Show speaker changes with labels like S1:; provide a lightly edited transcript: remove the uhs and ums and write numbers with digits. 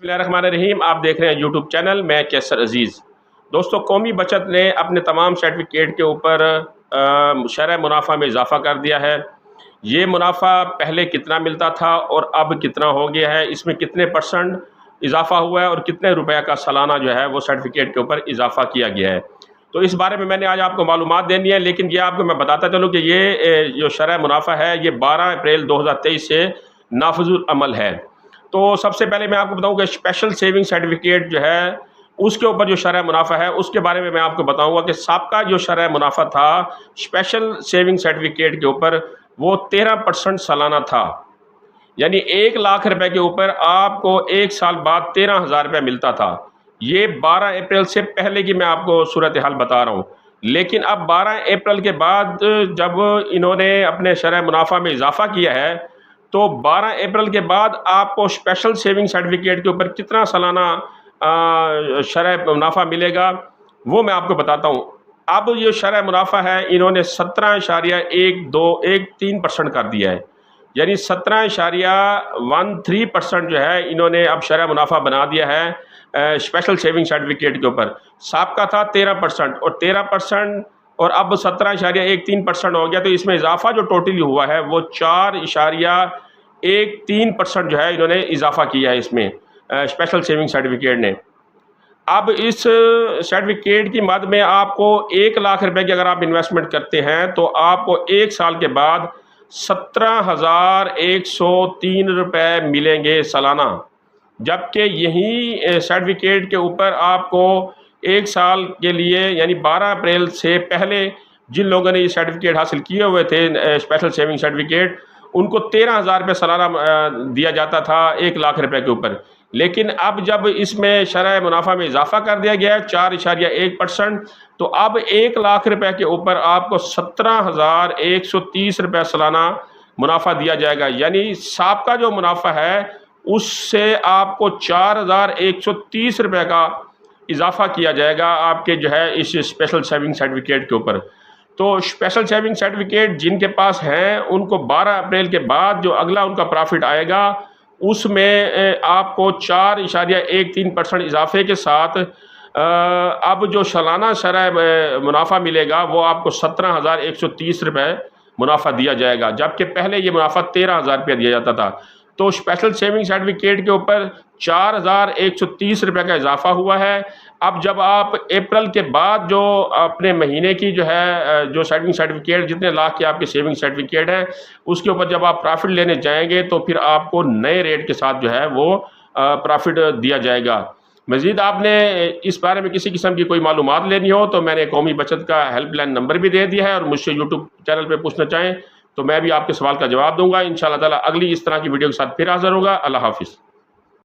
S1: बिस्मिल्लाहिर्रहमानिर्रहीम। आप देख रहे हैं यूट्यूब चैनल, मैं कैसर अजीज़। दोस्तों, कौमी बचत ने अपने तमाम सर्टिफिकेट के ऊपर शरह मुनाफा में इजाफ़ा कर दिया है। ये मुनाफा पहले कितना मिलता था और अब कितना हो गया है, इसमें कितने परसेंट इजाफ़ा हुआ है और कितने रुपए का सालाना जो है वो सर्टिफिकेट के ऊपर इजाफ़ा किया गया है। तो इस बारे में मैंने आज आपको मालूमात देनी है, लेकिन ये आपको मैं बताता चलूँ कि ये जो शरह मुनाफा है ये 12 अप्रैल 2023 से नाफिजुल अमल है। तो सबसे पहले मैं आपको बताऊं कि स्पेशल सेविंग सर्टिफिकेट जो है उसके ऊपर जो शरह मुनाफा है उसके बारे में मैं आपको बताऊंगा कि साबका जो शरह मुनाफा था स्पेशल सेविंग सर्टिफिकेट के ऊपर वो 13% सालाना था। यानी 1 लाख रुपए के ऊपर आपको एक साल बाद 13,000 रुपये मिलता था। ये 12 अप्रैल से पहले की मैं आपको सूरत हाल बता रहा हूँ। लेकिन अब 12 अप्रैल के बाद जब इन्होंने अपने शरह मुनाफा में इजाफा किया है तो 12 अप्रैल के बाद आपको स्पेशल सेविंग सर्टिफिकेट के ऊपर कितना सालाना शरह मुनाफा मिलेगा वो मैं आपको बताता हूँ। अब ये शरह मुनाफा है इन्होंने 17.13% कर दिया है। यानी 17.13% जो है इन्होंने अब शरह मुनाफा बना दिया है स्पेशल सेविंग सर्टिफिकेट के ऊपर। साबका था 13% और 13% और अब 17.13% हो गया। तो इसमें इजाफा जो टोटली हुआ है वो 4.13% जो है इन्होंने इजाफा किया है इसमें स्पेशल सेविंग सर्टिफिकेट ने। अब इस सर्टिफिकेट की मद में आपको 1 लाख रुपए की अगर आप इन्वेस्टमेंट करते हैं तो आपको एक साल के बाद 17,103 रुपये मिलेंगे सालाना। जबकि यही सर्टिफिकेट के ऊपर आपको एक साल के लिए यानी 12 अप्रैल से पहले जिन लोगों ने ये सर्टिफिकेट हासिल किए हुए थे स्पेशल सेविंग सर्टिफिकेट उनको 13,000 रुपये सालाना दिया जाता था 1 लाख रुपए के ऊपर। लेकिन अब जब इसमें शरह मुनाफा में इजाफा कर दिया गया है 4.1%, तो अब 1 लाख रुपए के ऊपर आपको 17,130 रुपये सालाना मुनाफा दिया जाएगा। यानी साबका जो मुनाफा है उससे आपको 4,130 रुपये का इजाफा किया जाएगा आपके जो है इस स्पेशल सेविंग सर्टिफिकेट के ऊपर। तो स्पेशल सेविंग सर्टिफिकेट जिनके पास हैं उनको 12 अप्रैल के बाद जो अगला उनका प्रॉफिट आएगा उसमें आपको 4.13% इजाफे के साथ अब जो सालाना शरह मुनाफा मिलेगा वो आपको 17,130 रुपये मुनाफा दिया जाएगा। जबकि पहले ये मुनाफा 13,000 रुपये दिया जाता था। तो स्पेशल सेविंग सर्टिफिकेट के ऊपर 4,130 रुपये का इजाफा हुआ है। अब जब आप अप्रैल के बाद जो अपने महीने की जो है जो सेविंग सर्टिफिकेट जितने लाख के आपके सेविंग सर्टिफिकेट हैं उसके ऊपर जब आप प्रॉफिट लेने जाएंगे तो फिर आपको नए रेट के साथ जो है वो प्रॉफिट दिया जाएगा। मज़ीद आपने इस बारे में किसी किस्म की कोई मालूमात लेनी हो तो मैंने कौमी बचत का हेल्पलाइन नंबर भी दे दिया है और मुझसे यूट्यूब चैनल पर पूछना चाहें तो मैं भी आपके सवाल का जवाब दूंगा। इंशाअल्लाह ताला अगली इस तरह की वीडियो के साथ फिर हाज़िर होगा। अल्लाह हाफिज़।